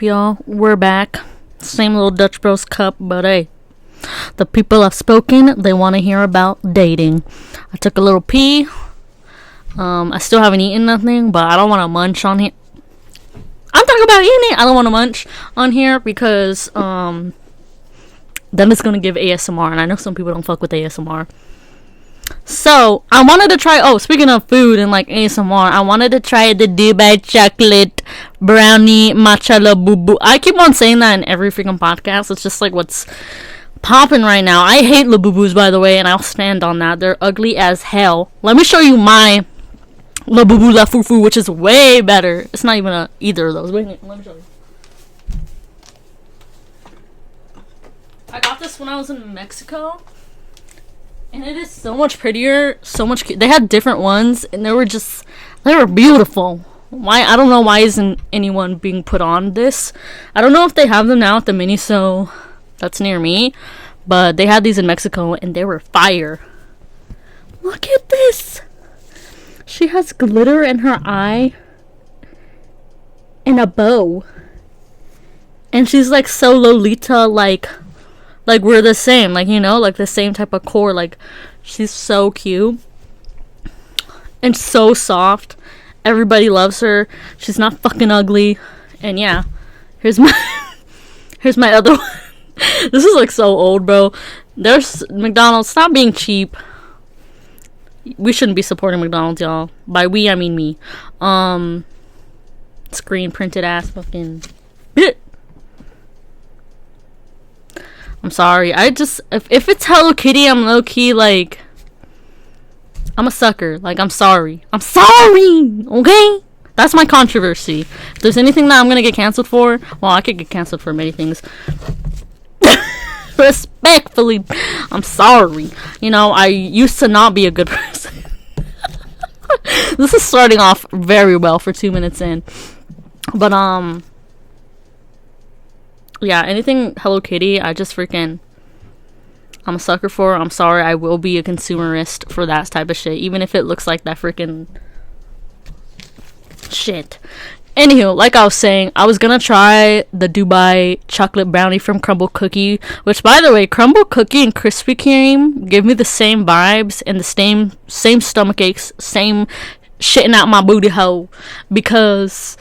y'all? We're back. Same little Dutch Bros cup, but hey, the people have spoken. They want to hear about dating. I took a little pee. I still haven't eaten nothing, but I don't want to munch on here. I'm talking about eating it. I don't want to munch on here because then it's gonna give ASMR, and I know some people don't fuck with ASMR. So I wanted to try. Oh, speaking of food and like ASMR, I wanted to try the Dubai chocolate brownie matcha labubu. I keep on saying that in every freaking podcast. It's just like what's popping right now. I hate labubus, by the way, and I'll stand on that. They're ugly as hell. Let me show you my labubu la fufu, which is way better. It's not even either of those. Wait, let me show you. I got this when I was in Mexico. And it is so much prettier, so much cute. They had different ones, and they were beautiful. Why? I don't know why isn't anyone being put on this. I don't know if they have them now at the Miniso that's near me, but they had these in Mexico, and they were fire. Look at this. She has glitter in her eye and a bow. And she's like so Lolita, like we're the same, like, you know, like the same type of core. Like, she's so cute and so soft. Everybody loves her. She's not fucking ugly. And yeah, here's my other one. This is like so old, bro. There's McDonald's. Stop being cheap. We shouldn't be supporting McDonald's, y'all. By we, I mean me. Screen printed ass fucking bit. I'm sorry. I just if it's Hello Kitty, I'm low key like I'm a sucker. Like, I'm sorry. I'm sorry. Okay? That's my controversy. If there's anything that I'm gonna get canceled for, well, I could get canceled for many things. Respectfully, I'm sorry. You know, I used to not be a good person. This is starting off very well for 2 minutes in. But yeah, anything Hello Kitty, I just freaking, I'm a sucker for. I'm sorry, I will be a consumerist for that type of shit, even if it looks like that freaking shit. Anywho, like I was saying, I was gonna try the Dubai chocolate brownie from Crumble Cookie, which, by the way, Crumble Cookie and Krispy Kreme give me the same vibes and the same stomach aches, same shitting out my booty hole, because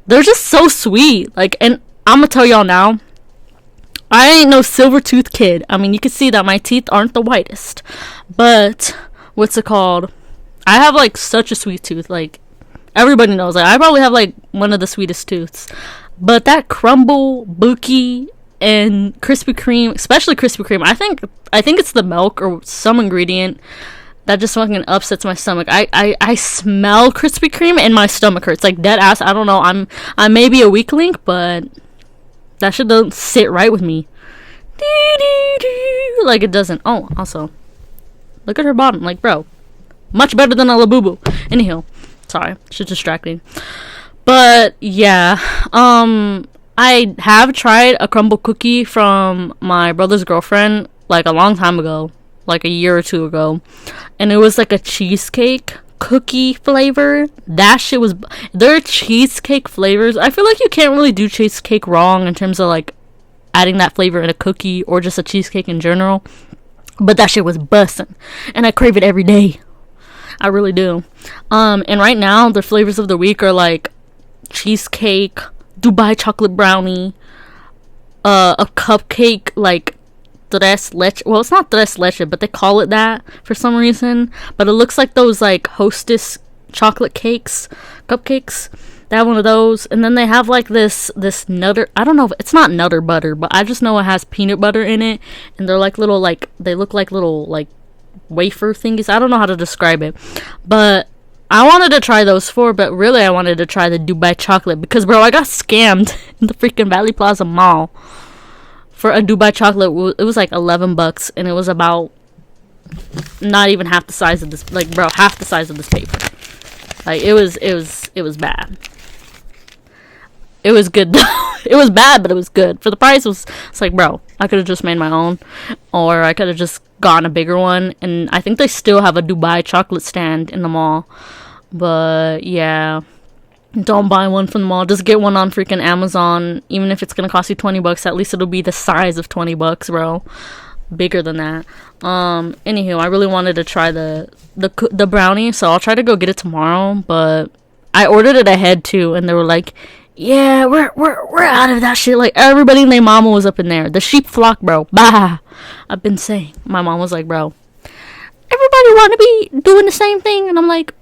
they're just so sweet. Like, and I'm gonna tell y'all now, I ain't no silver tooth kid. I mean, you can see that my teeth aren't the whitest, but what's it called? I have like such a sweet tooth. Like, everybody knows, like, I probably have like one of the sweetest tooths. But that Crumble, Bookie, and Krispy Kreme, especially Krispy Kreme, I think it's the milk or some ingredient that just fucking upsets my stomach. I smell Krispy Kreme and my stomach hurts. Like, dead ass. I don't know. I may be a weak link, but that shit doesn't sit right with me. Like, it doesn't. Oh, also, look at her bottom. Like, bro, much better than a Labubu. Anywho, sorry, shit's distracting. But yeah, I have tried a crumble cookie from my brother's girlfriend like a long time ago, like a year or two ago, and it was like a cheesecake cookie flavor. That shit was, their cheesecake flavors, I feel like you can't really do cheesecake wrong in terms of like adding that flavor in a cookie or just a cheesecake in general, but that shit was bussin', and I crave it every day. I really do. And right now the flavors of the week are like cheesecake, Dubai chocolate brownie, a cupcake like tres leche. Well, it's not tres leche, but they call it that for some reason. But it looks like those like Hostess chocolate cakes, cupcakes. They have one of those, and then they have like this nutter. I don't know if it's not nutter butter, but I just know it has peanut butter in it, and they're like little, like, they look like little like wafer thingies. I don't know how to describe it, but I wanted to try those four, but really I wanted to try the Dubai chocolate because, bro, I got scammed in the freaking Valley Plaza Mall for a Dubai chocolate. It was like $11, and it was about not even half the size of this, like, bro, half the size of this paper. Like, it was bad. It was good though. It was bad, but it was good. For the price, it's like, bro, I could have just made my own, or I could have just gotten a bigger one. And I think they still have a Dubai chocolate stand in the mall. But yeah, Don't buy one from the mall. Just get one on freaking Amazon. Even if it's gonna cost you $20, at least it'll be the size of $20, bro. Bigger than that. Anywho, I really wanted to try the brownie, so I'll try to go get it tomorrow. But I ordered it ahead too, and they were like, "Yeah, we're out of that shit." Like everybody and their mama was up in there. The sheep flock, bro. Bah. I've been saying. My mom was like, "Bro, everybody want to be doing the same thing," and I'm like,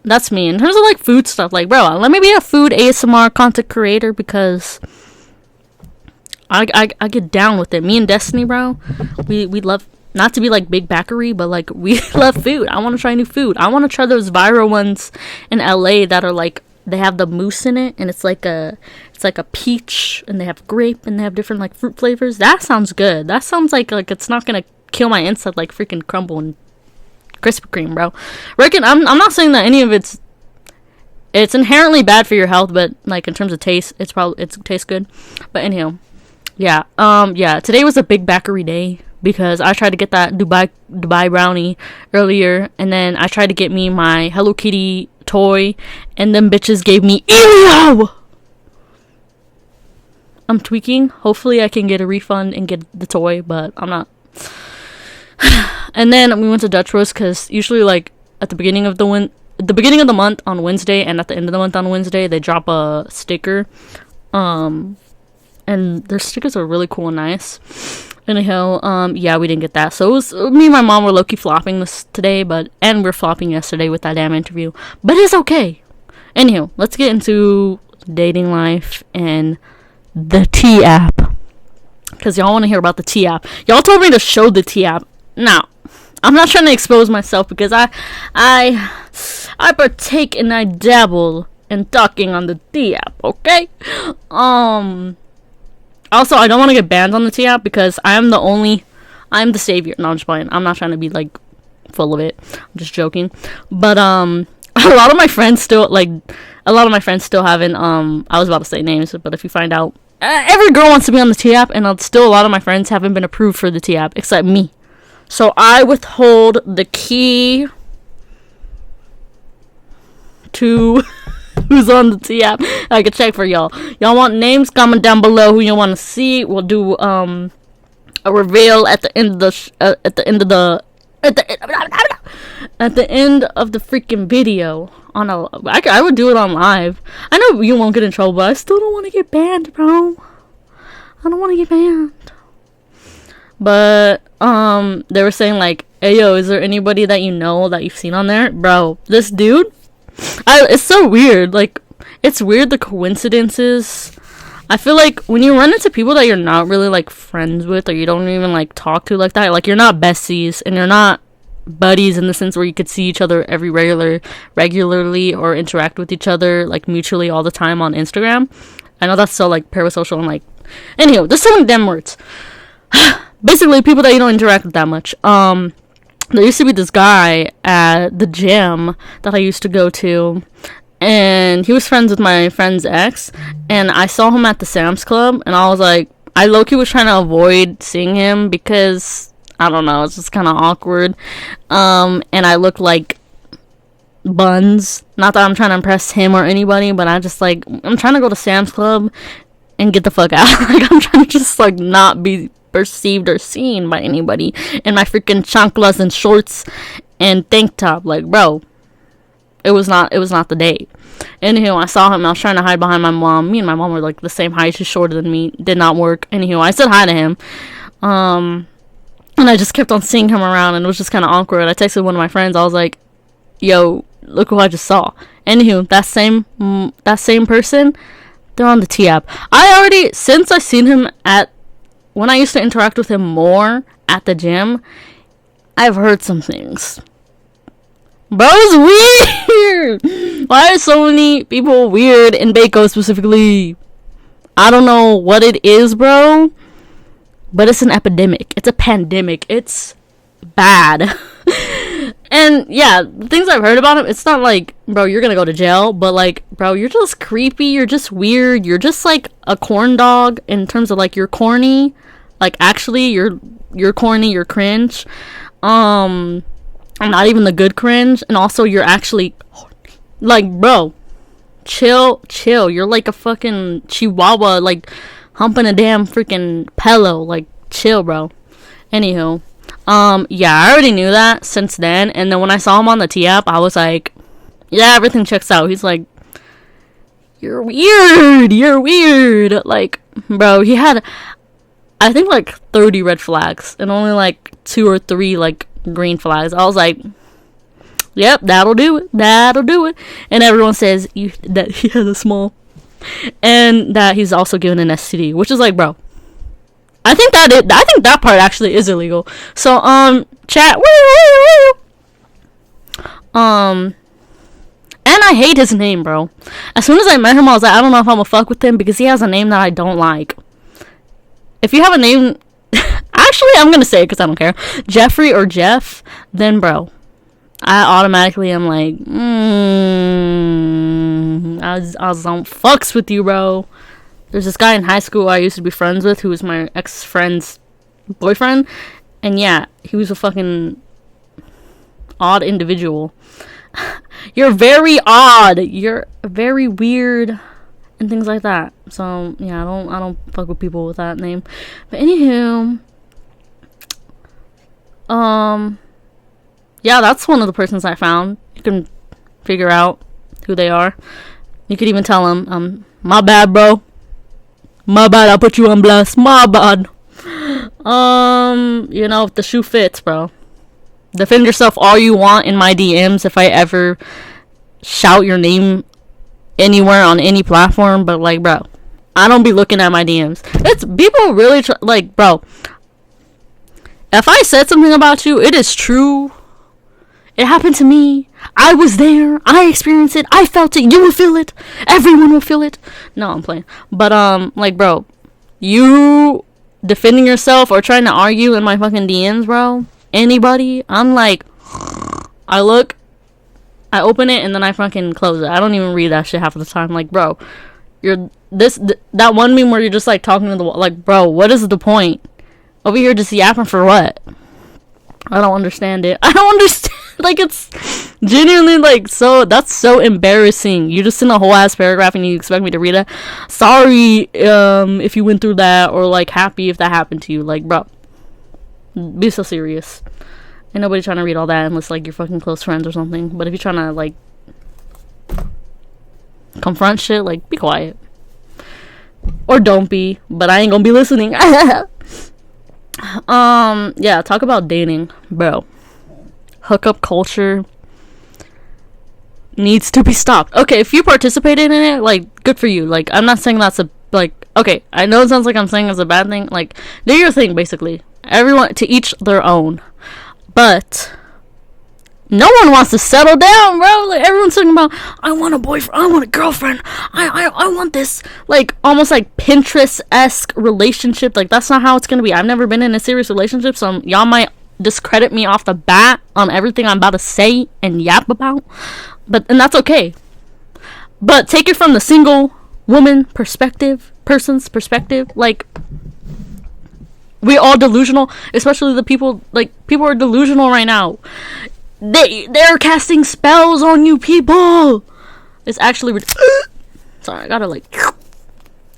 that's me. In terms of like food stuff, like, bro, let me be a food ASMR content creator because I get down with it. Me and Destiny, bro, we love, not to be like big bakery, but like we love food. I want to try new food. I want to try those viral ones in LA that are like, they have the mousse in it and it's like a peach and they have grape and they have different like fruit flavors. That sounds good. That sounds like it's not gonna kill my inside like freaking crumble and Krispy Kreme, bro. Reckon I'm not saying that any of it's inherently bad for your health, but like in terms of taste, it tastes good. But anyhow, yeah, today was a big bakery day because I tried to get that Dubai brownie earlier, and then I tried to get me my Hello Kitty toy, and them bitches gave me Elio. I'm tweaking. Hopefully I can get a refund and get the toy, but I'm not. And then we went to Dutch Roast because usually like at the beginning of the month on Wednesday and at the end of the month on Wednesday they drop a sticker, and their stickers are really cool and nice. Anyhow, yeah, we didn't get that, so it was me and my mom were low-key flopping this today, and we're flopping yesterday with that damn interview, but it's okay. Anyhow, let's get into dating life and the T app, because y'all want to hear about the T app. Y'all told me to show the T app. Now, I'm not trying to expose myself because I partake and I dabble in talking on the T app, okay? Also, I don't want to get banned on the T app because I'm the savior. No, I'm just playing. I'm not trying to be like full of it. I'm just joking. But a lot of my friends still haven't, I was about to say names, but if you find out, every girl wants to be on the T app, and still a lot of my friends haven't been approved for the T app except me. So I withhold the key to who's on the T app. I can check for y'all. Y'all want names? Comment down below who you want to see. We'll do a reveal at the end of the freaking video. I would do it on live. I know you won't get in trouble, but I still don't want to get banned, bro. I don't want to get banned. But they were saying like, "Hey yo, is there anybody that you know that you've seen on there?" Bro, this dude, it's so weird. Like, it's weird the coincidences. I feel like when you run into people that you're not really like friends with, or you don't even like talk to like that, like you're not besties and you're not buddies in the sense where you could see each other regularly or interact with each other like mutually all the time on Instagram. I know that's so like parasocial and like, anyway, there's so many damn words. Basically, people that you don't interact with that much. There used to be this guy at the gym that I used to go to, and he was friends with my friend's ex, and I saw him at the Sam's Club, and I was like, I low-key was trying to avoid seeing him because, I don't know, it's just kind of awkward, and I look like buns. Not that I'm trying to impress him or anybody, but I'm trying to go to Sam's Club and get the fuck out. Like, I'm trying to just, like, not be perceived or seen by anybody in my freaking chanclas and shorts and tank top. Like, bro, it was not the day. Anywho, I saw him. I was trying to hide behind my mom. Me and my mom were like the same height. She's shorter than me. Did not work. Anywho, I said hi to him, and I just kept on seeing him around, and it was just kind of awkward. I texted one of my friends. I was like, yo, look who I just saw. Anywho, that same person, they're on the T app. Since I seen him when I used to interact with him more at the gym, I've heard some things. Bro, it's weird. Why are so many people weird in Bako specifically? I don't know what it is, bro, but it's an epidemic. It's a pandemic. It's bad. And yeah, the things I've heard about him, it's not like, bro, you're gonna go to jail, but like, bro, you're just creepy, you're just weird, you're just like a corn dog in terms of like you're corny. Like, actually, you're corny, you're cringe. Not even the good cringe, and also you're actually like, bro, chill. You're like a fucking chihuahua, like humping a damn freaking pillow. Like, chill, bro. Anywho, yeah, I already knew that since then. And then when I saw him on the T app, I was like, yeah, everything checks out. He's like, you're weird. Like, bro, he had, I think, like 30 red flags and only like 2 or 3 like green flags. I was like, yep, that'll do it. And everyone says that he has a small, and that he's also given an STD, which is like, bro, I think that part actually is illegal. So chat, and I hate his name, bro. As soon as I met him, I was like, I don't know if I'm gonna fuck with him because he has a name that I don't like. If you have a name, actually, I'm gonna say it because I don't care, Jeffrey or Jeff, then bro, I automatically am like, I don't fucks with you, bro. There's this guy in high school I used to be friends with who was my ex-friend's boyfriend, and yeah, he was a fucking odd individual. You're very odd. You're very weird, and things like that. So yeah, I don't fuck with people with that name. But anywho, yeah, that's one of the persons I found. You can figure out who they are. You could even tell them, my bad, bro. My bad, I put you on blast. My bad. You know, if the shoe fits, bro. Defend yourself all you want in my DMs if I ever shout your name anywhere on any platform, but like, bro, I don't be looking at my DMs. It's people really like, bro, if I said something about you, it is true. It happened to me. I was there. I experienced it. I felt it. You will feel it. Everyone will feel it. No, I'm playing. But like, bro, you defending yourself or trying to argue in my fucking DMs, bro, anybody, I'm like, I look, I open it, and then I fucking close it. I don't even read that shit half of the time. Like, bro, you're that one meme where you're just like talking to the wall. Like, bro, what is the point? Over here just yapping for what? I don't understand it. I don't understand. Like, it's genuinely like, so that's so embarrassing. You just send a whole ass paragraph and you expect me to read it. Sorry if you went through that, or like happy if that happened to you. Like, bro, be so serious. Ain't nobody trying to read all that unless like you're fucking close friends or something. But if you're trying to like confront shit, like, be quiet. Or don't be, but I ain't gonna be listening. Yeah, talk about dating, bro. Hookup culture needs to be stopped. Okay, if you participated in it, like, good for you. Like, I'm not saying that's a, like, okay, I know it sounds like I'm saying it's a bad thing. Like, do your thing, basically. Everyone, to each their own. But no one wants to settle down, bro. Like, everyone's talking about, I want a boyfriend, I want a girlfriend, I want this, like, almost like Pinterest-esque relationship. Like, that's not how it's gonna be. I've never been in a serious relationship, so y'all might discredit me off the bat on everything I'm about to say and yap about, and that's okay. But take it from the single woman person's perspective. Like, we all delusional, especially the people, like, people are delusional right now. They're casting spells on you people. It's actually sorry, I gotta like,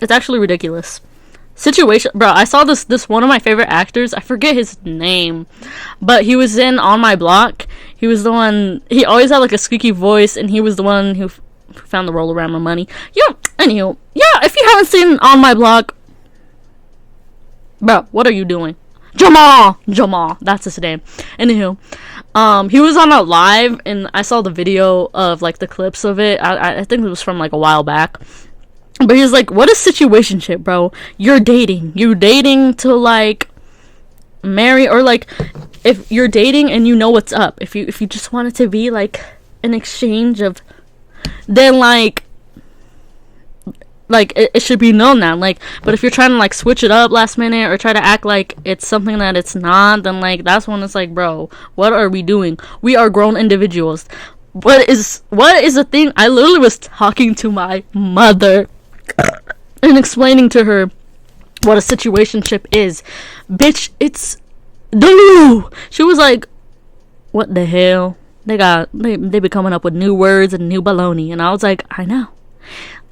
it's actually ridiculous. Situation, bro, I saw this one of my favorite actors, I forget his name, but he was in On My Block. He was the one, he always had like a squeaky voice, and he was the one who found the roll-around money. Yeah, anywho, yeah, if you haven't seen On My Block, bro, what are you doing? Jamal, that's his name. Anywho, he was on a live, and I saw the video of like the clips of it. I think it was from like a while back. But he's like, what is situationship, bro? You're dating to like marry, or like if you're dating and you know what's up. If you just want it to be like an exchange of, then like it should be known that, like, but if you're trying to like switch it up last minute or try to act like it's something that it's not, then like that's when it's like, bro, what are we doing? We are grown individuals. What is the thing? I literally was talking to my mother and explaining to her what a situationship is. Bitch, it's Delu. She was like, what the hell? They be coming up with new words and new baloney. And I was like, I know.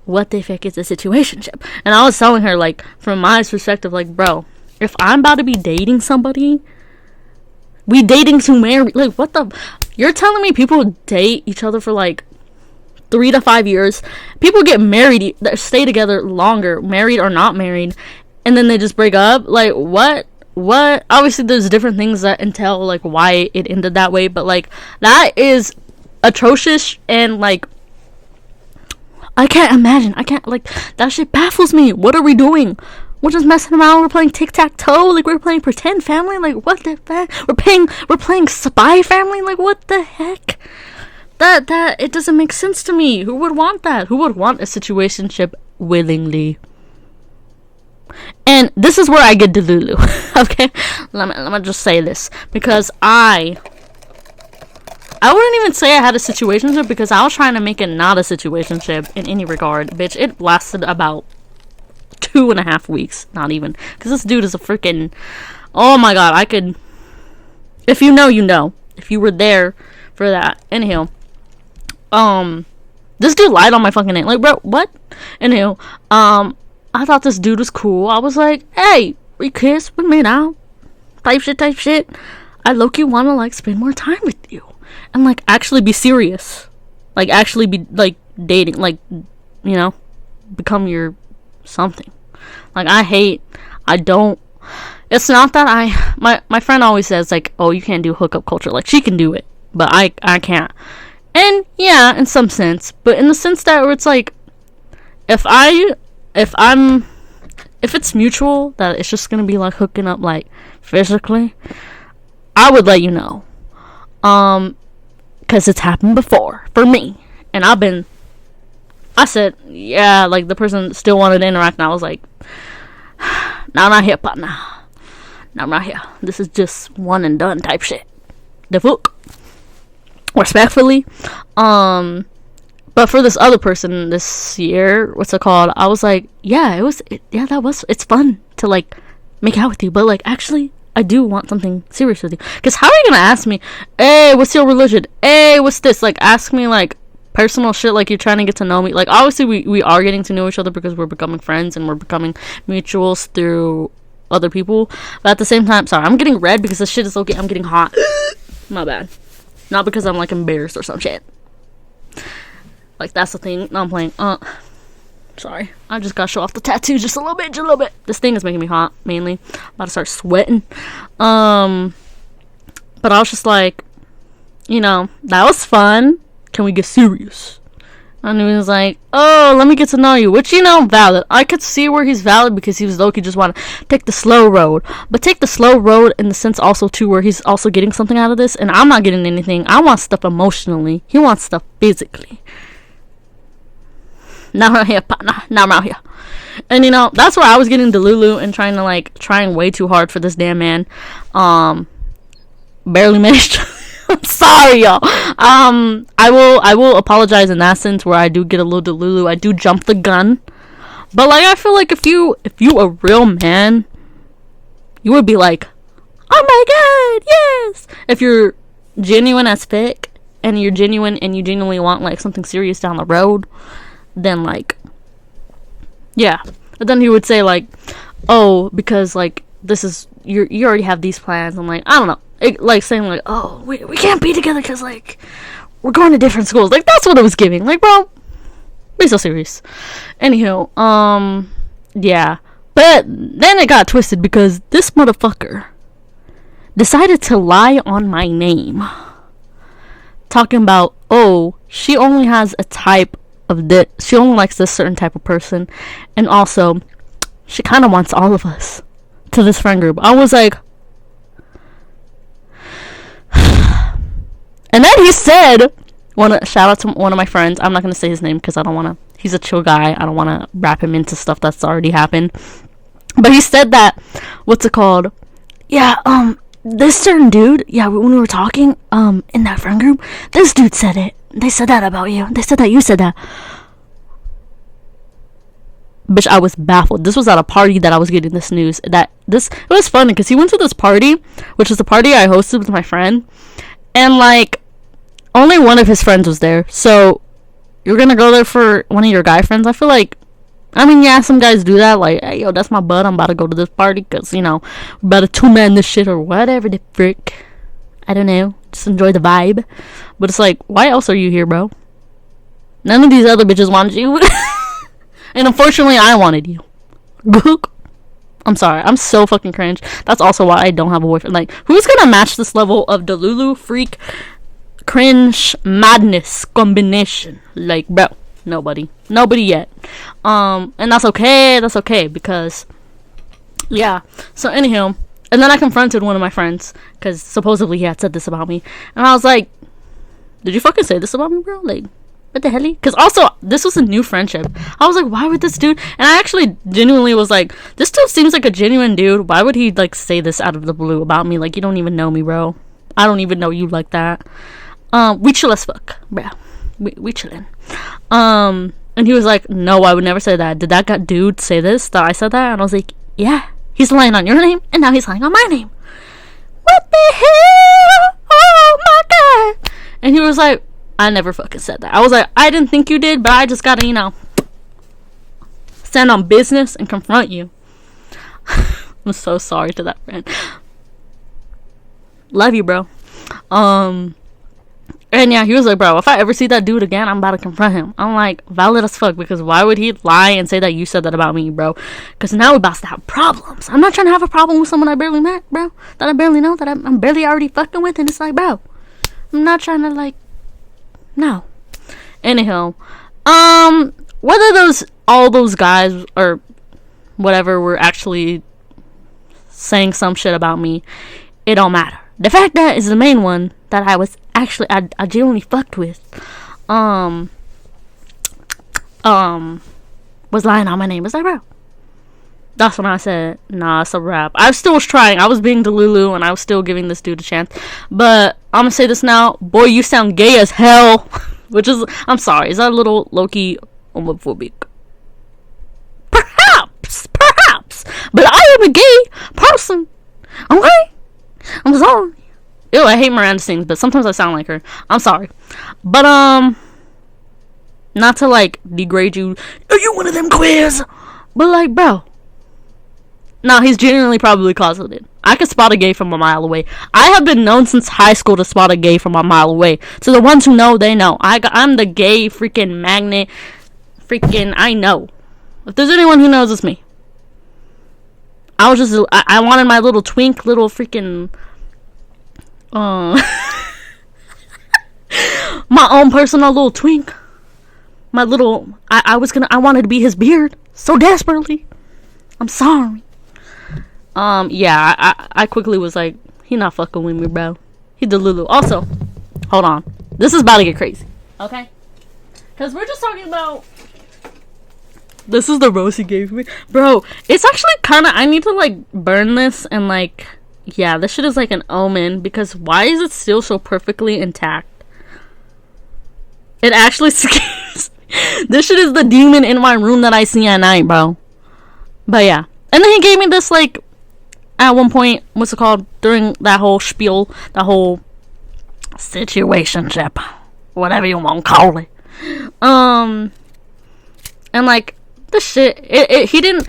What the fuck is a situationship? And I was telling her, like, from my perspective, like, bro, if I'm about to be dating somebody, we dating to marry. Like, what the? You're telling me people date each other for, like, 3 to 5 years? People get married, stay together longer, married or not married, and then they just break up? Like, what? Obviously, there's different things that entail, like, why it ended that way, but, like, that is atrocious, and, like, I can't imagine. Like, that shit baffles me. What are we doing? We're just messing around. We're playing tic-tac-toe. Like, we're playing pretend family. Like, what the fuck? We're playing spy family. Like, what the heck? That, it doesn't make sense to me. Who would want that? Who would want a situationship willingly? And this is where I get delulu. Okay? Let me just say this. Because I wouldn't even say I had a situationship, because I was trying to make it not a situationship in any regard. Bitch, it lasted about 2.5 weeks. Not even. Because this dude is a freaking... Oh my god, I could... If you know, you know. If you were there for that. Anyhow. This dude lied on my fucking name. Like, bro, what? Anyhow, I thought this dude was cool. I was like, hey, we kissed, we made out. Type shit. I low-key want to, like, spend more time with you. And, like, actually be serious. Like, actually be, like, dating. Like, you know, become your something. Like, I don't. It's not that my friend always says, like, oh, you can't do hookup culture. Like, she can do it, but I can't. And, yeah, in some sense. But in the sense that where it's, like, if it's mutual, that it's just gonna be, like, hooking up, like, physically, I would let you know. Because it's happened before for me, and I said, yeah, like, the person still wanted to interact, and I was like, no, I'm not here, partner. No, I'm not here. This is just one and done type shit. The fuck. Respectfully. But for this other person this year, what's it called? I was like, yeah, it's fun to, like, make out with you, but, like, actually, I do want something serious with you. Because how are you gonna ask me, hey, what's your religion? Hey, what's this? Like, ask me, like, personal shit, like, you're trying to get to know me. Like, obviously, we are getting to know each other because we're becoming friends and we're becoming mutuals through other people. But at the same time, sorry, I'm getting red because this shit is okay. I'm getting hot. My bad. Not because I'm, like, embarrassed or some shit. Like, that's the thing. No, I'm playing. Sorry. I just gotta show off the tattoo just a little bit. This thing is making me hot, mainly. I'm about to start sweating. But I was just like, you know, that was fun. Can we get serious? And he was like, oh, let me get to know you. Which, you know, valid. I could see where he's valid because he was low-key just want to take the slow road. But take the slow road in the sense also, too, where he's also getting something out of this. And I'm not getting anything. I want stuff emotionally. He wants stuff physically. Now I'm out here, partner. Now I'm out here. And, you know, that's where I was getting delulu and trying way too hard for this damn man. Barely managed. I'm sorry, y'all. I will apologize in that sense where I do get a little delulu. I do jump the gun. But, like, I feel like if you a real man, you would be like, oh my god, yes! If you're genuine as fuck, and you're genuine and you genuinely want, like, something serious down the road, then, like, yeah. But then he would say, like, oh, because, like, this is, you already have these plans. I'm like, I don't know. Like, saying, like, oh, we can't be together because, like, we're going to different schools. Like, that's what it was giving. Like, bro, be so serious. Anywho, yeah. But then it got twisted because this motherfucker decided to lie on my name. Talking about, oh, she only has a type of this. She only likes this certain type of person. And also, she kind of wants all of us to this friend group. I was like, and then he said, shout out to one of my friends. I'm not going to say his name because I don't want to, he's a chill guy. I don't want to wrap him into stuff that's already happened. But he said that, what's it called? Yeah, this certain dude, yeah, when we were talking, in that friend group, this dude said it. They said that about you. They said that you said that. Bitch, I was baffled. This was at a party that I was getting this news. It was funny because he went to this party, which is the party I hosted with my friend. And, like, only one of his friends was there. So, you're gonna go there for one of your guy friends. I feel like, I mean, yeah, some guys do that. Like, hey, yo, that's my bud. I'm about to go to this party because, you know, we're about to two-man this shit or whatever the frick. I don't know. Just enjoy the vibe. But it's like, why else are you here, bro? None of these other bitches wanted you. And unfortunately, I wanted you. I'm sorry. I'm so fucking cringe. That's also why I don't have a boyfriend. Like, who's gonna match this level of Delulu, freak, cringe, madness combination? Like, bro, nobody yet. And that's okay because, yeah. So anyhow, and then I confronted one of my friends because supposedly he had said this about me, and I was like, did you fucking say this about me, bro? Like, what the hell? Because also, this was a new friendship. I was like, why would this dude? And I actually genuinely was like, this dude seems like a genuine dude. Why would he, like, say this out of the blue about me? Like, you don't even know me, bro. I don't even know you like that. We chill as fuck, bro. We chillin'. And he was like, no, I would never say that. Did that dude say this? That I said that? And I was like, yeah. He's lying on your name, and now he's lying on my name. What the hell? Oh, my God. And he was like, I never fucking said that. I was like, I didn't think you did, but I just gotta, you know, stand on business and confront you. I'm so sorry to that friend. Love you, bro. And yeah, he was like, bro, if I ever see that dude again, I'm about to confront him. I'm like, valid as fuck, because why would he lie and say that you said that about me, bro? Because now we're about to have problems. I'm not trying to have a problem with someone I barely met, bro. That I barely know, that I'm barely already fucking with, and it's like, bro, I'm not trying to, like, no. Anyhow, whether all those guys or whatever were actually saying some shit about me, it don't matter. The fact that is the main one that I was actually, I genuinely fucked with, was lying on my name. It's like, bro, that's when I said, nah, it's a wrap. I still was trying. I was being Delulu, and I was still giving this dude a chance. But I'm gonna say this now. Boy, you sound gay as hell. Which is, I'm sorry, is that a little low-key homophobic? Perhaps. But I am a gay person. Okay? I'm sorry. Ew, I hate Miranda sings, but sometimes I sound like her. I'm sorry. But, not to, like, degrade you. Are you one of them queers? But, like, bro. No, he's genuinely probably closeted. I could spot a gay from a mile away. I have been known since high school to spot a gay from a mile away. So the ones who know, they know. I'm the gay freaking magnet. Freaking, I know. If there's anyone who knows, it's me. I was just, I wanted my little twink, little freaking, my own personal little twink. My little, I wanted to be his beard so desperately. I'm sorry. Yeah, I quickly was like, he not fucking with me, bro. He Delulu. Also, hold on. This is about to get crazy. Okay? Because we're just talking about, this is the rose he gave me. Bro, it's actually kind of, I need to, like, burn this and, like, yeah, this shit is like an omen. Because why is it still so perfectly intact? It actually scares. This shit is the demon in my room that I see at night, bro. But yeah. And then he gave me this, like, at one point, what's it called? During that whole spiel, that whole situationship, whatever you want to call it. And, like, this shit, he didn't.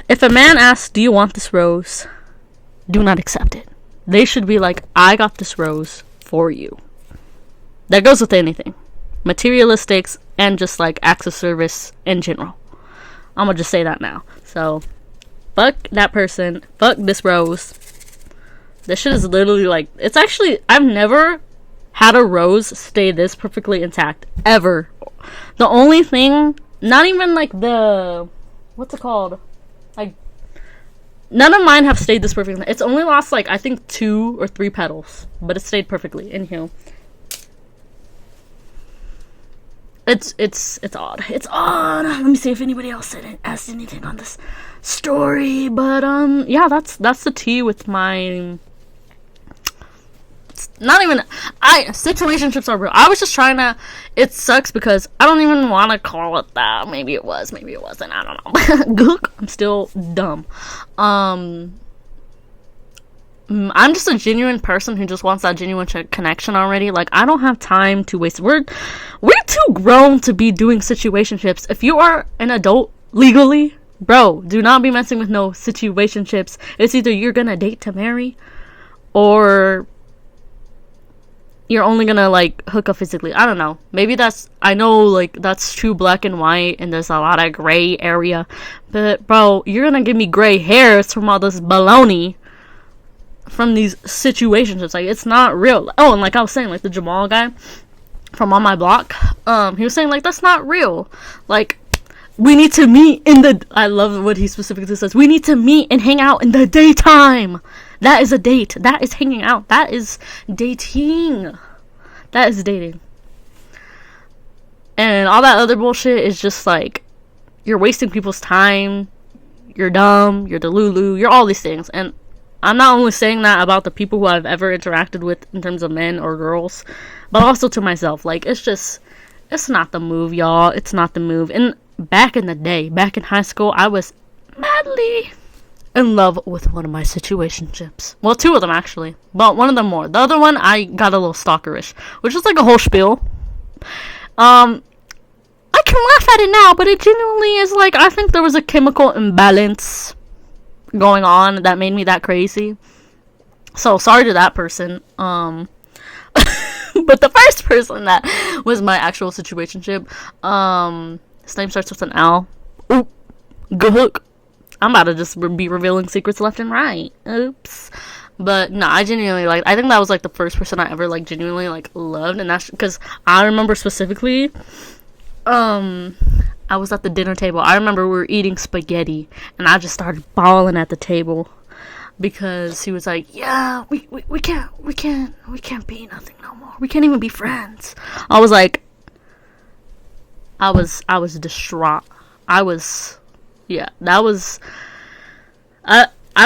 If a man asks, do you want this rose? Do not accept it. They should be like, I got this rose for you. That goes with anything. Materialistics and just, like, acts of service in general. I'm gonna just say that now. So, fuck that person. Fuck this rose. This shit is literally like, it's actually, I've never had a rose stay this perfectly intact. Ever. The only thing, not even like the, what's it called? Like, none of mine have stayed this perfectly. It's only lost like, I think 2 or 3 petals. But it stayed perfectly. Inhale. It's odd. It's odd. Let me see if anybody else asked anything on this story. But yeah, that's the tea with my. It's not even. Situationships are real. I was just trying to. It sucks because I don't even want to call it that. Maybe it was. Maybe it wasn't. I don't know. I'm still dumb. I'm just a genuine person who just wants that genuine connection already. Like, I don't have time to waste. We're too grown to be doing situationships. If you are an adult legally, bro, do not be messing with no situationships. It's either you're gonna date to marry, or you're only gonna, like, hook up physically. I don't know. Maybe I know, like, that's too black and white, and there's a lot of gray area. But, bro, you're gonna give me gray hairs from all this baloney from these situations. It's like, it's not real. Oh, and like I was saying, like, the Jamal guy from on my block, he was saying, like, that's not real. Like, we need to meet I love what he specifically says. We need to meet and hang out in the daytime. That is a date. That is hanging out. That is dating. That is dating. And all that other bullshit is just, like, you're wasting people's time. You're dumb. You're delulu. You're all these things. And I'm not only saying that about the people who I've ever interacted with in terms of men or girls, but also to myself. Like, it's not the move, y'all. It's not the move. And back in the day, back in high school, I was madly in love with one of my situationships. Well, two of them, actually. But one of them more. The other one, I got a little stalkerish, which is like a whole spiel. I can laugh at it now, but it genuinely is like, I think there was a chemical imbalance going on that made me that crazy. So sorry to that person. But the first person that was my actual situationship, his name starts with an L. Oop, good hook. I'm about to just be revealing secrets left and right. Oops. But no, I genuinely, like, I think that was, like, the first person I ever, like, genuinely, like, loved. And that's because I remember specifically, I was at the dinner table. I remember we were eating spaghetti, and I just started bawling at the table because he was like, yeah, we can't be nothing no more. We can't even be friends. I was like, I was distraught. I've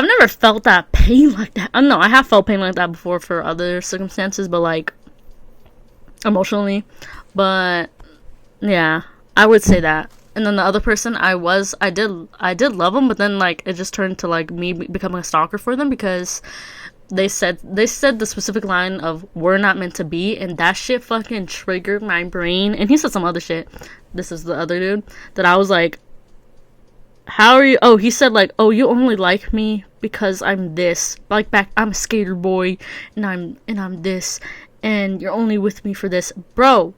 never felt that pain like that. I don't know, I have felt pain like that before for other circumstances, but, like, emotionally. But yeah, I would say that. And then the other person, I did love them, but then, like, it just turned to, like, me becoming a stalker for them because they said the specific line of "we're not meant to be," and that shit fucking triggered my brain. And he said some other shit. This is the other dude that I was like, how are you? Oh, he said, like, oh, you only like me because I'm this. Like, back, I'm a skater boy, and I'm this, and you're only with me for this, bro.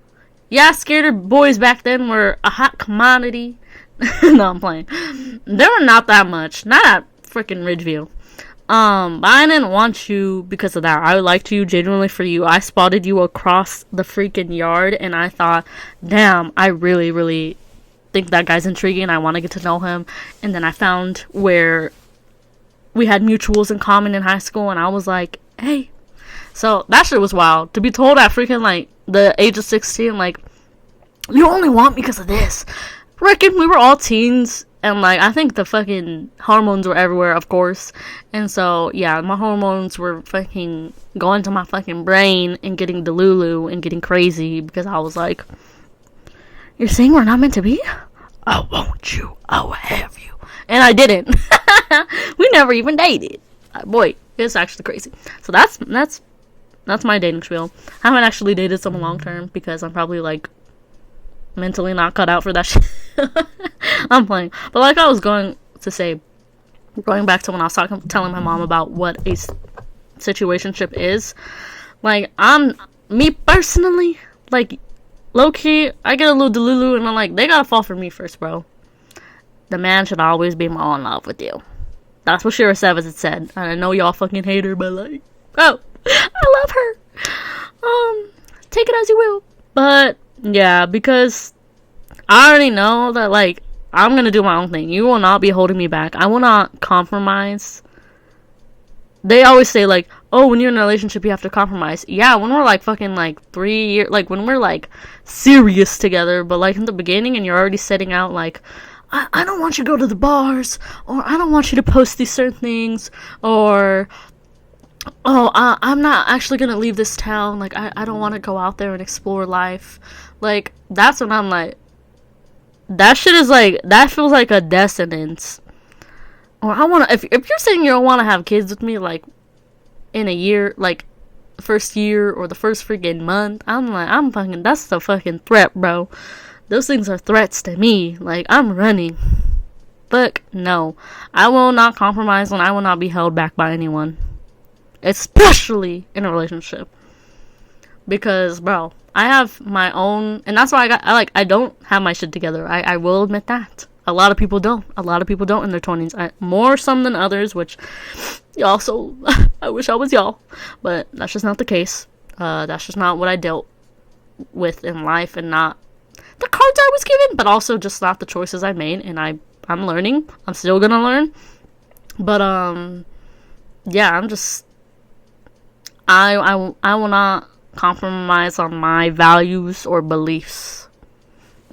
Yeah, skater boys back then were a hot commodity. No, I'm playing. There were not that much. Not at freaking Ridgeview. But I didn't want you because of that. I liked you genuinely for you. I spotted you across the freaking yard, and I thought, damn, I really, really think that guy's intriguing. I want to get to know him. And then I found where we had mutuals in common in high school, and I was like, hey. So that shit was wild. To be told at freaking, like, the age of 16, like, you only want me because of this. Reckon we were all teens, and, like, I think the fucking hormones were everywhere, of course. And so, yeah, my hormones were fucking going to my fucking brain and getting delulu and getting crazy because I was like, you're saying we're not meant to be? I want you. I will have you. And I didn't. We never even dated. Boy, it's actually crazy. So that's my dating spiel. I haven't actually dated someone long term because I'm probably, like, mentally not cut out for that shit. I'm playing. But like I was going to say, going back to when I was telling my mom about what a situationship is, like, me personally, like, low-key, I get a little delulu, and I'm like, they gotta fall for me first, bro. The man should always be more in love with you. That's what Shira Savage said. And I know y'all fucking hate her, but, like, oh, I love her. Take it as you will. But yeah, because I already know that, like, I'm gonna do my own thing. You will not be holding me back. I will not compromise. They always say, like, oh, when you're in a relationship, you have to compromise. Yeah, when we're, like, fucking, like, 3 years, like, when we're, like, serious together, but, like, in the beginning, and you're already setting out, like, I don't want you to go to the bars, or I don't want you to post these certain things, or, oh, I'm not actually gonna leave this town, like, I don't want to go out there and explore life. Like, that's when I'm like, that shit is, like, that feels like a dissonance. Or I want to, if you're saying you don't want to have kids with me, like, in a year, like, first year or the first freaking month, I'm fucking, that's the fucking threat, bro. Those things are threats to me. Like, I'm running. Fuck no. I will not compromise and I will not be held back by anyone. Especially in a relationship. Because, bro, I have my own, and that's why I don't have my shit together. I will admit that. A lot of people don't. A lot of people don't in their 20s. More some than others, which, also, I wish I was y'all. But that's just not the case. That's just not what I dealt with in life, and not the cards I was given, but also just not the choices I made, and I'm learning. I'm still gonna learn. But, yeah, I'm just, I will not compromise on my values or beliefs.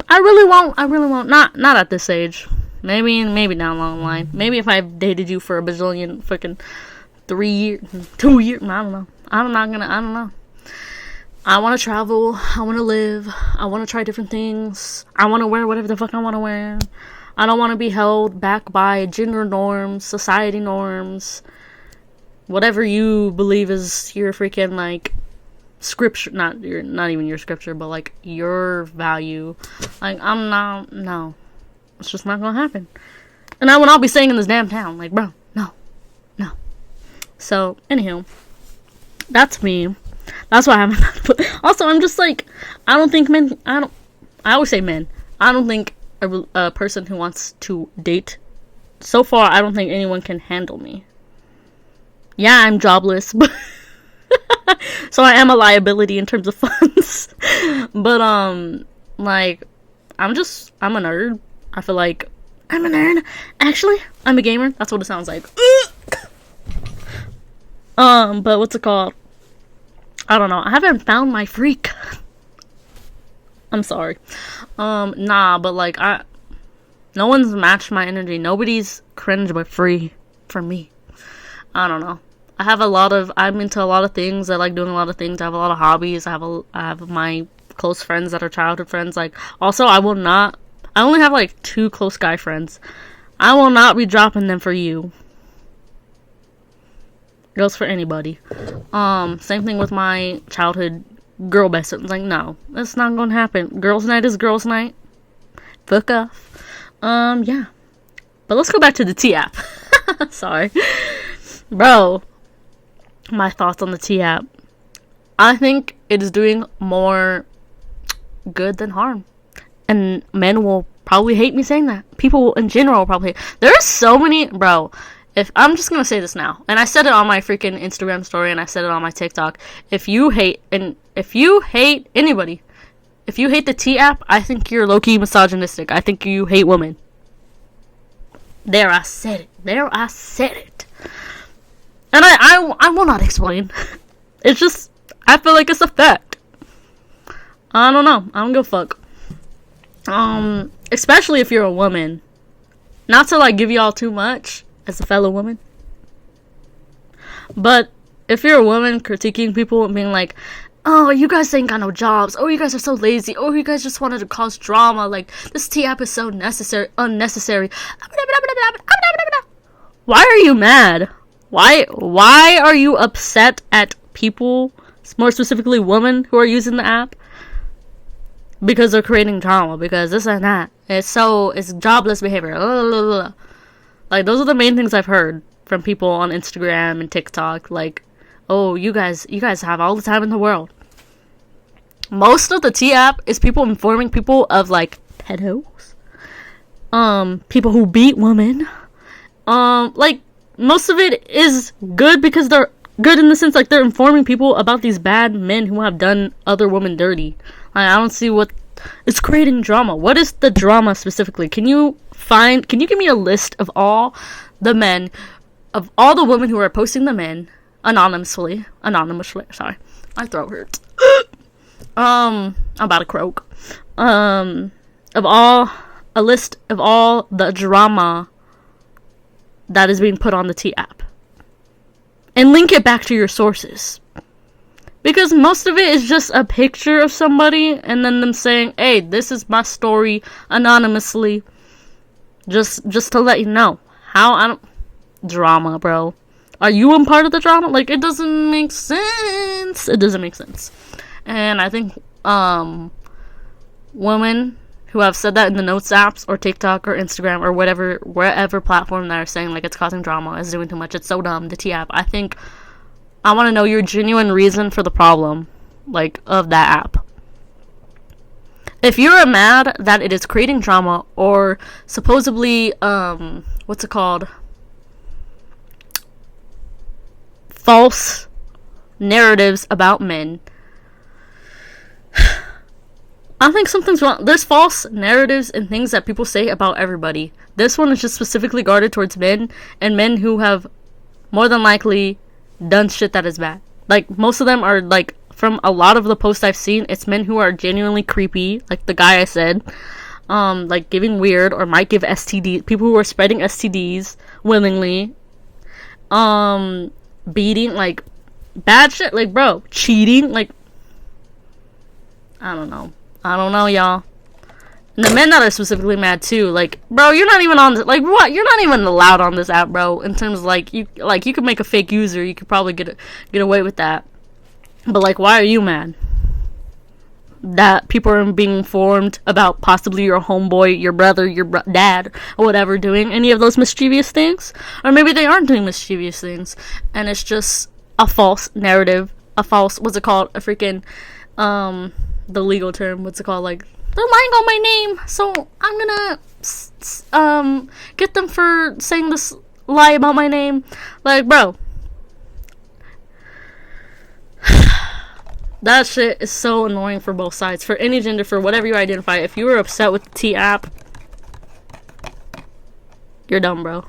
I really won't. Not at this age. Maybe down along the line. Maybe if I've dated you for a bazillion fucking 3 years, 2 years, I don't know. I don't know. I want to travel. I want to live. I want to try different things. I want to wear whatever the fuck I want to wear. I don't want to be held back by gender norms, society norms, whatever you believe is your freaking, like, scripture, not even your scripture, but, like, your value. Like, no. It's just not gonna happen. And I will not be staying in this damn town. Like, bro, no. So, anywho, that's me. That's why I haven't. Also, I'm just like, I don't think men. I always say men. I don't think a person who wants to date. So far, I don't think anyone can handle me. Yeah, I'm jobless, but so I am a liability in terms of funds. But like, I'm a nerd. I feel like I'm a nerd. Actually, I'm a gamer. That's what it sounds like. But what's it called? I don't know. I haven't found my freak. I'm sorry. Nah, but like, no one's matched my energy. Nobody's cringe but free for me. I don't know. I'm into a lot of things. I like doing a lot of things. I have a lot of hobbies. I have my close friends that are childhood friends. Like, also, I only have like 2 close guy friends. I will not be dropping them for you. Goes for anybody. Same thing with my childhood girl best friends. Like, no, that's not gonna happen. Girls' night is girls' night. Fuck off. Yeah. But let's go back to the T app. Sorry. Bro, my thoughts on the T app. I think it is doing more good than harm. And men will probably hate me saying that. People in general will probably hate. There are so many, bro. If I'm just gonna say this now, and I said it on my freaking Instagram story, and I said it on my TikTok. If you hate anybody, if you hate the T app, I think you're low-key misogynistic. I think you hate women. There, I said it. And I will not explain. It's just, I feel like it's a fact. I don't know. I don't give a fuck. Especially if you're a woman. Not to, like, give y'all too much as a fellow woman. But if you're a woman critiquing people and being like, oh, you guys ain't got no jobs. Oh, you guys are so lazy. Oh, you guys just wanted to cause drama. Like, this T app is so unnecessary. Why are you mad? Why are you upset at people, more specifically women, who are using the app? Because they're creating drama. Because this and that. It's jobless behavior. Like, those are the main things I've heard from people on Instagram and TikTok. Like, oh, you guys have all the time in the world. Most of the T app is people informing people of, like, pedos. People who beat women. Like, most of it is good because they're good in the sense, like, they're informing people about these bad men who have done other women dirty. Like, I don't see what... It's creating drama. What is the drama specifically? Can you give me a list of all the men, of all the women who are posting the men anonymously, sorry, my throat hurts. I'm about to croak. A list of all the drama that is being put on the T app. And link it back to your sources. Because most of it is just a picture of somebody and then them saying, hey, this is my story anonymously. Just to let you know. Drama, bro. Are you a part of the drama? Like, it doesn't make sense. It doesn't make sense. And I think women who have said that in the notes apps or TikTok or Instagram or wherever platform that are saying like it's causing drama, is doing too much, it's so dumb, the T app. I think I want to know your genuine reason for the problem, like, of that app. If you're mad that it is creating drama or supposedly what's it called, false narratives about men, I think something's wrong. There's false narratives and things that people say about everybody. This one is just specifically guarded towards men, and men who have more than likely done shit that is bad. Like, most of them are, like, from a lot of the posts I've seen, it's men who are genuinely creepy, like the guy I said, like giving weird or might give STDs, people who are spreading STDs willingly, beating, like, bad shit, like, bro, cheating, like, I don't know, y'all. And the men that are specifically mad too, like, bro, you're not even on this, like, what? You're not even allowed on this app, bro. In terms of, like, you could make a fake user, you could probably get away with that. But, like, why are you mad that people are being informed about possibly your homeboy, your brother, your dad, or whatever doing any of those mischievous things? Or maybe they aren't doing mischievous things, and it's just a false narrative, a false, what's it called, a freaking, the legal term, what's it called, like, they're lying on my name, so I'm gonna get them for saying this lie about my name. Like, bro, that shit is so annoying for both sides, for any gender, for whatever you identify. If you were upset with the T app, you're dumb, bro.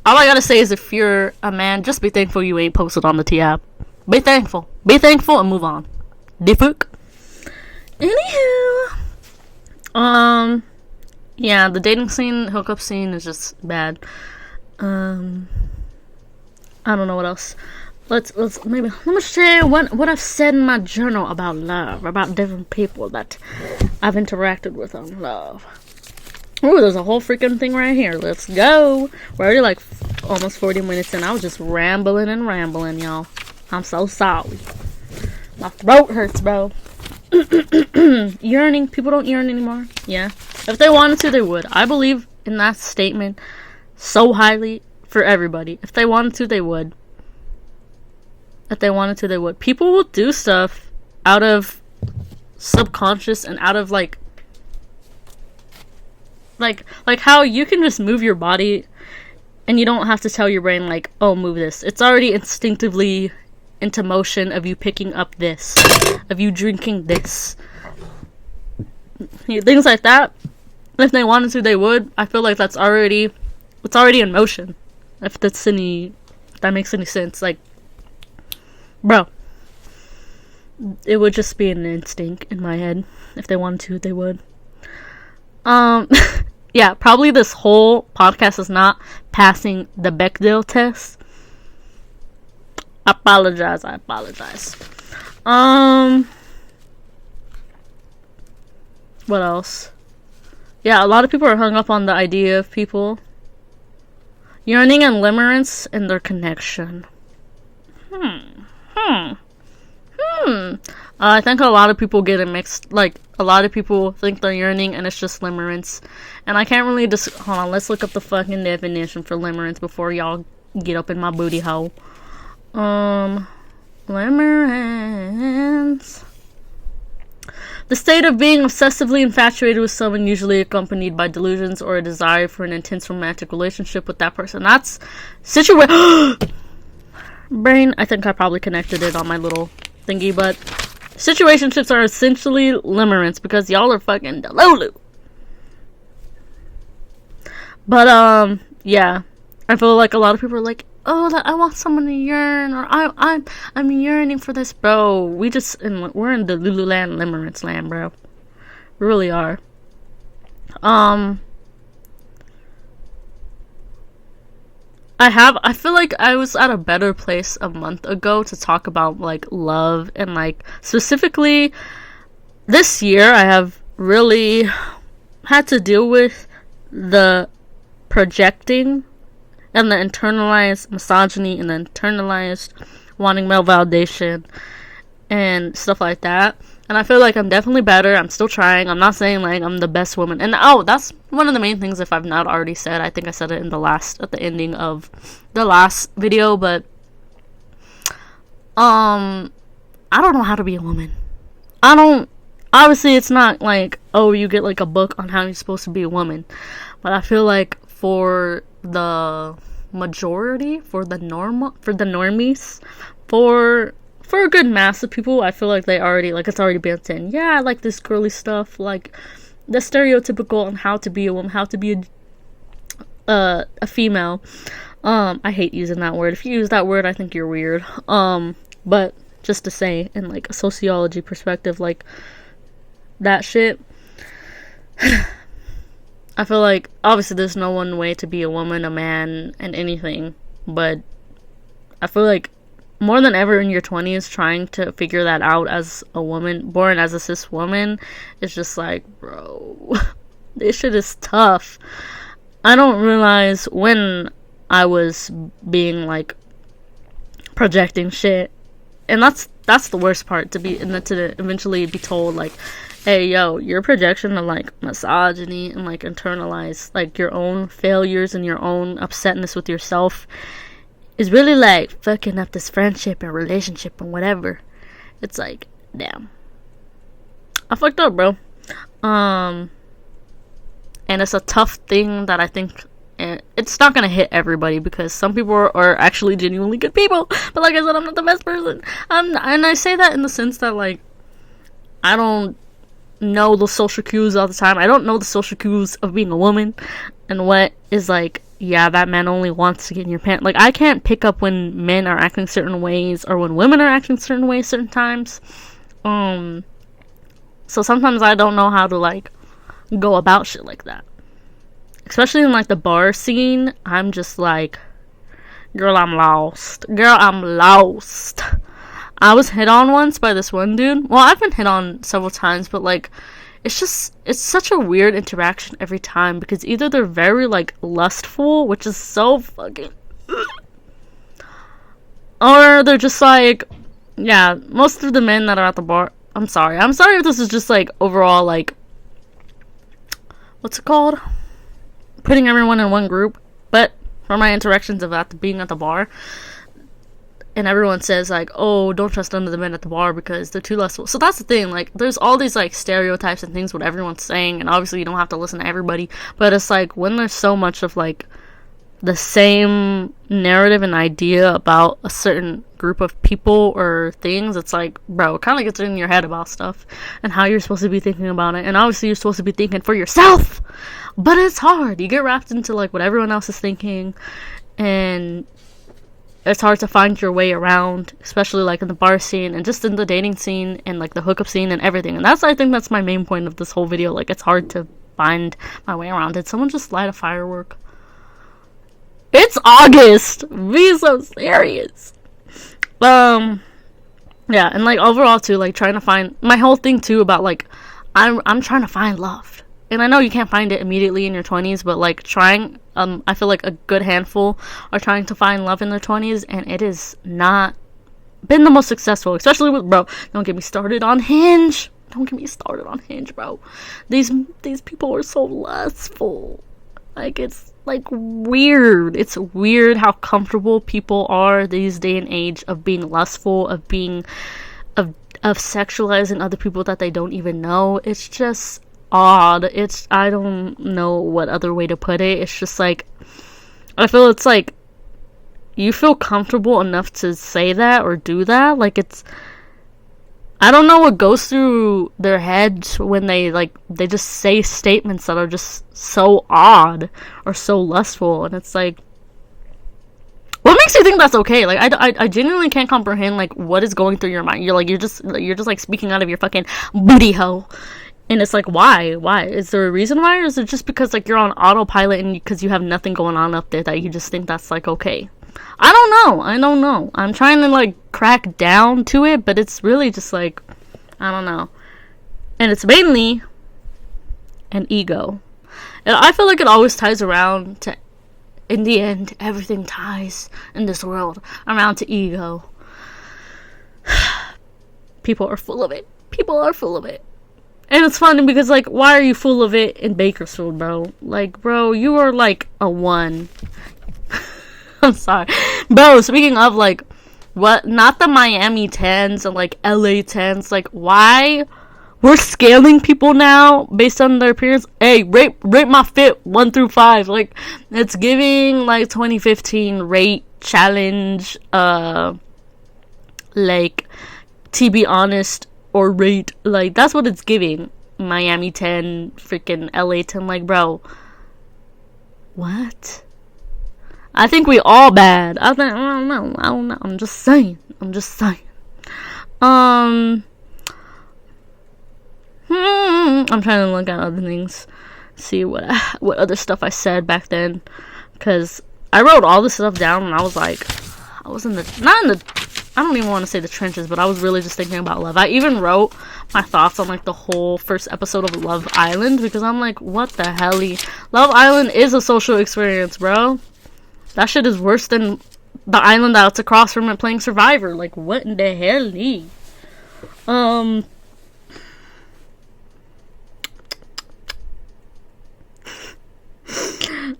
All I gotta say is, if you're a man, just be thankful you ain't posted on the T app. Be thankful and move on. The fuck. Anywho, yeah, the dating scene, hookup scene is just bad. I don't know what else. Let me share what I've said in my journal about love, about different people that I've interacted with on love. Ooh, there's a whole freaking thing right here. Let's go. We're already like almost 40 minutes in. I was just rambling, y'all. I'm so sorry. My throat hurts, bro. Yearning. People don't yearn anymore. Yeah. If they wanted to, they would. I believe in that statement so highly for everybody. If they wanted to, they would. People will do stuff out of subconscious and out of, like how you can just move your body and you don't have to tell your brain, like, oh, move this. It's already instinctively into motion of you picking up this, of you drinking this. Things like that. If they wanted to, they would. I feel like it's already in motion. If that makes any sense. Like, bro, it would just be an instinct in my head. If they wanted to, they would. Yeah, probably this whole podcast is not passing the Bechdel test. I apologize. What else? Yeah, a lot of people are hung up on the idea of people yearning and limerence and their connection. I think a lot of people get it mixed. Like, a lot of people think they're yearning and it's just limerence. And I can't really hold on, let's look up the fucking definition for limerence before y'all get up in my booty hole. Limerence. The state of being obsessively infatuated with someone, usually accompanied by delusions or a desire for an intense romantic relationship with that person. That's brain, I think I probably connected it on my little thingy, but situationships are essentially limerence because y'all are fucking delulu. But yeah, I feel like a lot of people are like, oh, I want someone to yearn, or I'm yearning for this, bro. We're in the Lululand limerence land, bro. We really are. I feel like I was at a better place a month ago to talk about, like, love, and, like, specifically this year I have really had to deal with the projecting and the internalized misogyny and the internalized wanting male validation and stuff like that. And I feel like I'm definitely better. I'm still trying. I'm not saying like I'm the best woman. And that's one of the main things, if I've not already said. I think I said it at the ending of the last video, but I don't know how to be a woman. Obviously it's not like, oh, you get like a book on how you're supposed to be a woman. But I feel like for the majority, for the normies, for a good mass of people, I feel like they already, like, it's already built in. Yeah, I like this girly stuff, like the stereotypical on how to be a woman, how to be a female. I hate using that word. If you use that word, I think you're weird. But just to say, in like a sociology perspective, like that shit, I feel like obviously there's no one way to be a woman, a man, and anything, but I feel like more than ever in your 20s, trying to figure that out as a woman, born as a cis woman, is just like, bro, this shit is tough. I don't realize when I was being like projecting shit, and that's the worst part, to eventually be told like, hey, yo, your projection of like misogyny and like internalize like your own failures and your own upsetness with yourself is really like fucking up this friendship and relationship and whatever. It's like, damn, I fucked up, bro. And it's a tough thing that I think it's not gonna hit everybody, because some people are actually genuinely good people, but like I said, I'm not the best person. And I say that in the sense that like I don't know the social cues all the time. I don't know the social cues of being a woman and what is like, yeah, that man only wants to get in your pants. Like, I can't pick up when men are acting certain ways or when women are acting certain ways certain times. So sometimes I don't know how to like go about shit like that, especially in like the bar scene. I'm just like, girl, I'm lost. I was hit on once by this one dude. Well, I've been hit on several times, but like, it's such a weird interaction every time, because either they're very like lustful, which is so fucking, or they're just like, yeah, most of the men that are at the bar, I'm sorry if this is just like overall like, what's it called, putting everyone in one group, but from my interactions of being at the bar, and everyone says like, oh, don't trust none of the men at the bar because they're too lustful. So that's the thing, like, there's all these like stereotypes and things what everyone's saying, and obviously you don't have to listen to everybody, but it's like when there's so much of like the same narrative and idea about a certain group of people or things, it's like, bro, it kind of gets in your head about stuff and how you're supposed to be thinking about it, and obviously you're supposed to be thinking for yourself, but it's hard. You get wrapped into like what everyone else is thinking, and it's hard to find your way around, especially like in the bar scene and just in the dating scene and like the hookup scene and everything. And I think that's my main point of this whole video. Like, it's hard to find my way around. Did someone just light a firework? It's August. Be so serious. Yeah, and like overall too, like trying to find my whole thing too about like I'm trying to find love. And I know you can't find it immediately in your 20s, but like trying, I feel like a good handful are trying to find love in their 20s, and it is not been the most successful, especially with, bro, don't get me started on Hinge. Bro. These people are so lustful. Like, it's like weird. It's weird how comfortable people are these day and age of being lustful, of being, of sexualizing other people that they don't even know. It's just odd. I don't know what other way to put it. It's just like, I feel it's like you feel comfortable enough to say that or do that. Like, it's, I don't know what goes through their heads when they just say statements that are just so odd or so lustful, and it's like, what makes you think that's okay? Like, I genuinely can't comprehend like what is going through your mind. You're just like speaking out of your fucking booty hole. And it's like, why? Is there a reason why? Or is it just because, like, you're on autopilot and because you have nothing going on up there that you just think that's, like, okay? I don't know. I'm trying to, like, crack down to it, but it's really just, like, I don't know. And it's mainly an ego. And I feel like it always ties around to, in the end, everything ties in this world around to ego. People are full of it. People are full of it. And it's funny because, like, why are you full of it in Bakersfield, bro? Like, bro, you are, like, a 1. I'm sorry. Bro, speaking of, like, what? Not the Miami 10s and, like, LA 10s. Like, why? We're scaling people now based on their appearance. Hey, rate my fit 1 through 5. Like, it's giving, like, 2015 rate challenge, like, to be honest, or rate. Like, that's what it's giving. Miami 10, freaking LA 10. Like, bro, what? I think we all bad. I don't know. I'm just saying. I'm trying to look at other things, see what other stuff I said back then, because I wrote all this stuff down and I was like, I was I don't even want to say the trenches, but I was really just thinking about love. I even wrote my thoughts on, like, the whole first episode of Love Island, because I'm like, what the hell? Love Island is a social experience, bro. That shit is worse than the island that's across from it playing Survivor. Like, what in the hell?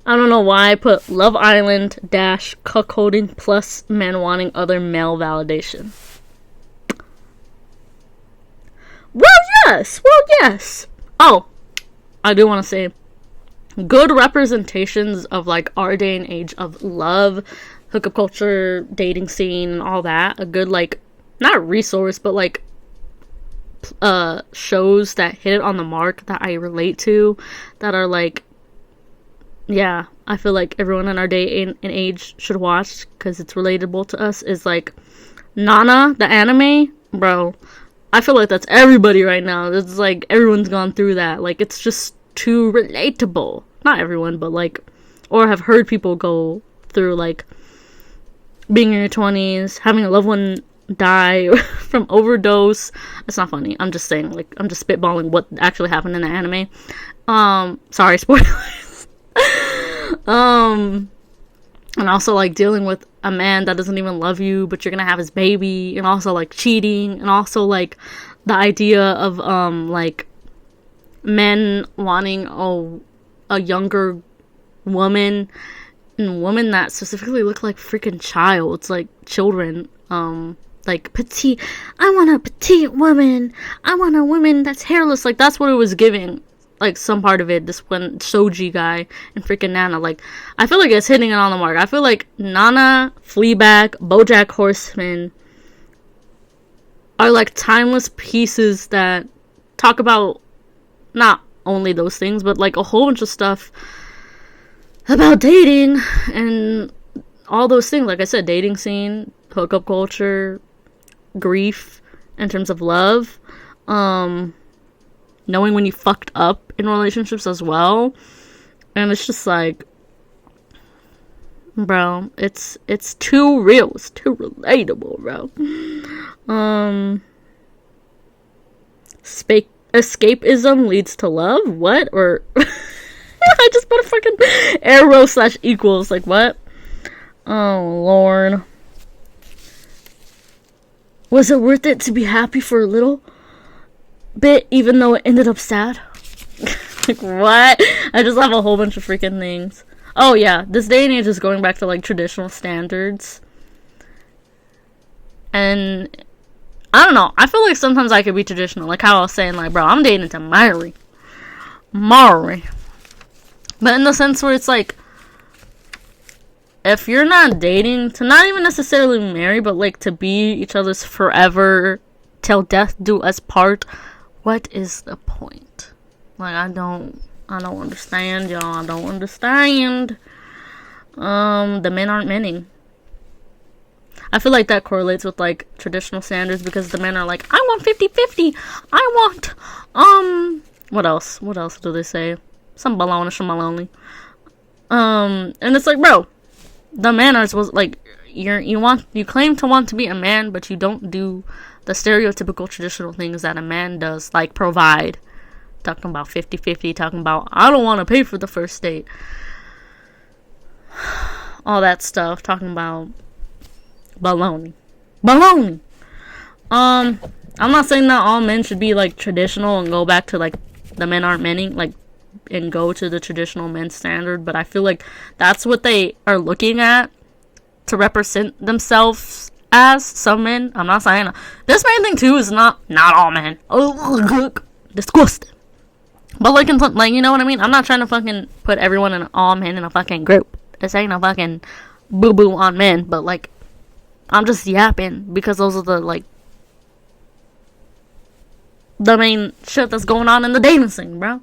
I don't know why I put Love Island - cuckolding plus men wanting other male validation. Well, yes. Oh, I do want to say, good representations of, like, our day and age of love, hookup culture, dating scene, and all that. A good, like, not resource, but, like, shows that hit it on the mark that I relate to, that are, like, yeah, I feel like everyone in our day and age should watch because it's relatable to us, is, like, Nana, the anime. Bro, I feel like that's everybody right now. It's like everyone's gone through that. Like, it's just too relatable. Not everyone, but, like, or have heard people go through, like, being in your 20s, having a loved one die from overdose. It's not funny. I'm just saying, like, I'm just spitballing what actually happened in the anime. Sorry, spoilers. And also, like, dealing with a man that doesn't even love you, but you're gonna have his baby, and also, like, cheating, and also, like, the idea of, like, men wanting a younger woman, and women that specifically look like freaking childs, like, children, like, petite, I want a petite woman, I want a woman that's hairless. Like, that's what it was giving. Like, some part of it, this one Soji guy and freaking Nana. Like, I feel like it's hitting it on the mark. I feel like Nana, Fleabag, Bojack Horseman are, like, timeless pieces that talk about not only those things, but, like, a whole bunch of stuff about dating and all those things. Like I said, dating scene, hookup culture, grief in terms of love, knowing when you fucked up in relationships as well. And it's just like, bro, it's too real, it's too relatable, bro. Escapism leads to love? What? Or I just put a fucking arrow / equals, like, what? Oh lord. Was it worth it to be happy for a little bit, even though it ended up sad? Like, what? I just have a whole bunch of freaking things. Oh yeah, this day and age is going back to, like, traditional standards. And I don't know, I feel like sometimes I could be traditional, like how I was saying, like, bro, I'm dating to Mari. But in the sense where it's like, if you're not dating to not even necessarily marry, but, like, to be each other's forever till death do us part, what is the point? Like, I don't understand, y'all. I don't understand. The men aren't menning. I feel like that correlates with, like, traditional standards, because the men are like, I want 50-50. I want, what else? What else do they say? Some baloney. And it's like, bro, the man was like, you claim to want to be a man, but you don't do the stereotypical traditional things that a man does, like provide. talking about 50-50, talking about I don't want to pay for the first date, all that stuff, talking about baloney. I'm not saying that all men should be like traditional and go back to like the men aren't menning, like, and go to the traditional men's standard, but I feel like that's what they are looking at to represent themselves as some men. I'm not saying this main thing too is not all men. Oh, disgusting. But like, you know what I mean? I'm not trying to fucking put everyone in all men in a fucking group. This ain't a fucking boo boo on men, but like, I'm just yapping because those are the like the main shit that's going on in the dating scene, bro.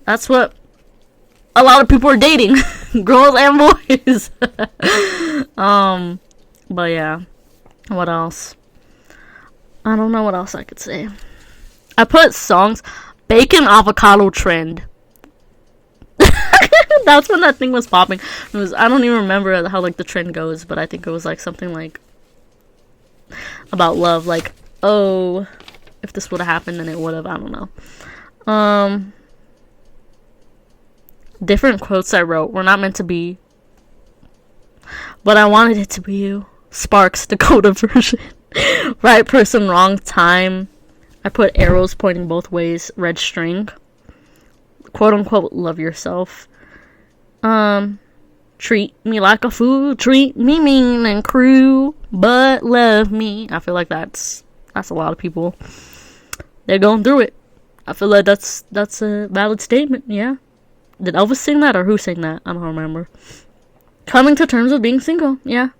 That's what a lot of people are dating, girls and boys. But yeah, what else? I don't know what else I could say. I put songs, bacon avocado trend. That's when that thing was popping. It was, I don't even remember how like the trend goes, but I think it was like something like about love, like, oh, if this would have happened, then it would have. I don't know. Different quotes I wrote were not meant to be, but I wanted it to be you. Sparks, Dakota version. Right person, wrong time. I put arrows pointing both ways. Red string. Quote unquote, love yourself. Treat me like a fool. Treat me mean and cruel, but love me. I feel like that's a lot of people. They're going through it. I feel like that's a valid statement. Yeah. Did Elvis sing that or who sang that? I don't remember. Coming to terms with being single. Yeah.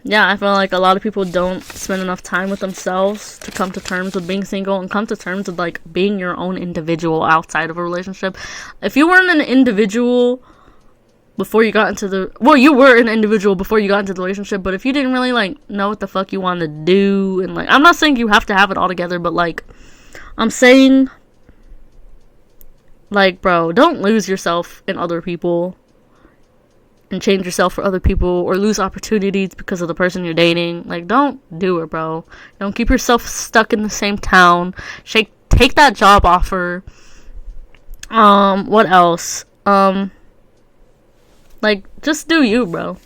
Yeah, I feel like a lot of people don't spend enough time with themselves to come to terms with being single and come to terms with like being your own individual outside of a relationship. If you weren't an individual before you got into the, well, you were an individual before you got into the relationship, but if you didn't really like know what the fuck you wanted to do, and like, I'm not saying you have to have it all together, but like, I'm saying, like, bro, don't lose yourself in other people and change yourself for other people, or lose opportunities because of the person you're dating. Like, don't do it, bro. Don't keep yourself stuck in the same town. Take that job offer. What else? Like, just do you, bro.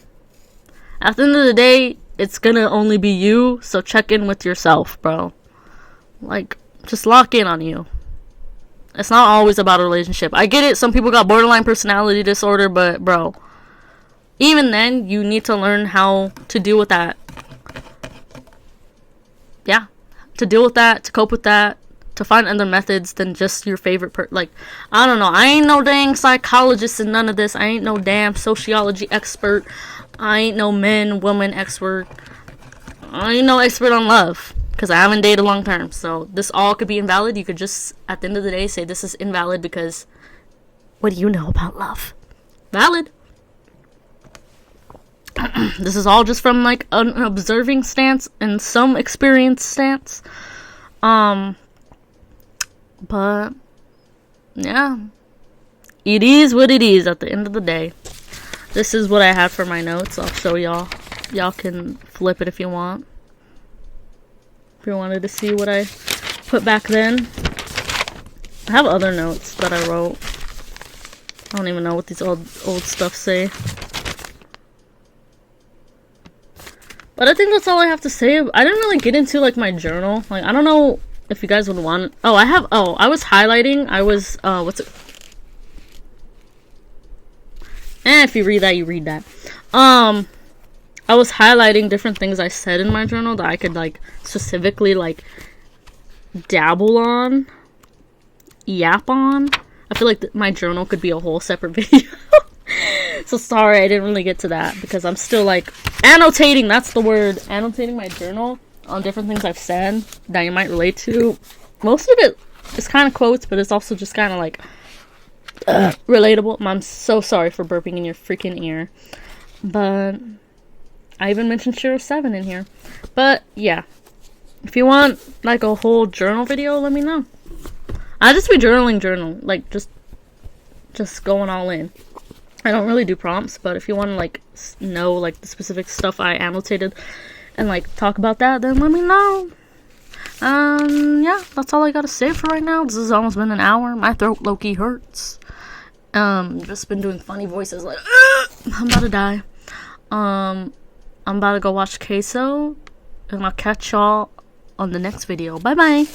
At the end of the day, it's gonna only be you, so check in with yourself, bro. Like, just lock in on you. It's not always about a relationship. I get it, some people got borderline personality disorder, but, bro, even then, you need to learn how to deal with that. Yeah. To deal with that, to cope with that, to find other methods than just your favorite like, I don't know. I ain't no dang psychologist and none of this. I ain't no damn sociology expert. I ain't no woman expert. I ain't no expert on love, because I haven't dated long term. So this all could be invalid. You could just, at the end of the day, say this is invalid because what do you know about love? Valid. This is all just from like an observing stance and some experience stance. But yeah, it is what it is at the end of the day. This is what I had for my notes. I'll show y'all. Y'all can flip it if you want. If you wanted to see what I put back then. I have other notes that I wrote. I don't even know what these old stuff say. But I think that's all I have to say. I didn't really get into like my journal. Like, I don't know if you guys would want. I was highlighting. I was what's it? If you read that, you read that. I was highlighting different things I said in my journal that I could like specifically like dabble on, yap on. I feel like my journal could be a whole separate video. So sorry I didn't really get to that because I'm still like annotating, that's the word, annotating my journal on different things I've said that you might relate to. Most of it is kind of quotes, but it's also just kind of like relatable. I'm so sorry for burping in your freaking ear. But I even mentioned Shiro 7 in here. But yeah, if you want like a whole journal video, let me know. I just be journal, like just going all in. I don't really do prompts, but if you want to like know like the specific stuff I annotated and like talk about that, then let me know. Yeah, that's all I gotta say for right now. This has almost been an hour. My throat low-key hurts. Just been doing funny voices like, I'm about to die. I'm about to go watch Queso, and I'll catch y'all on the next video. Bye bye.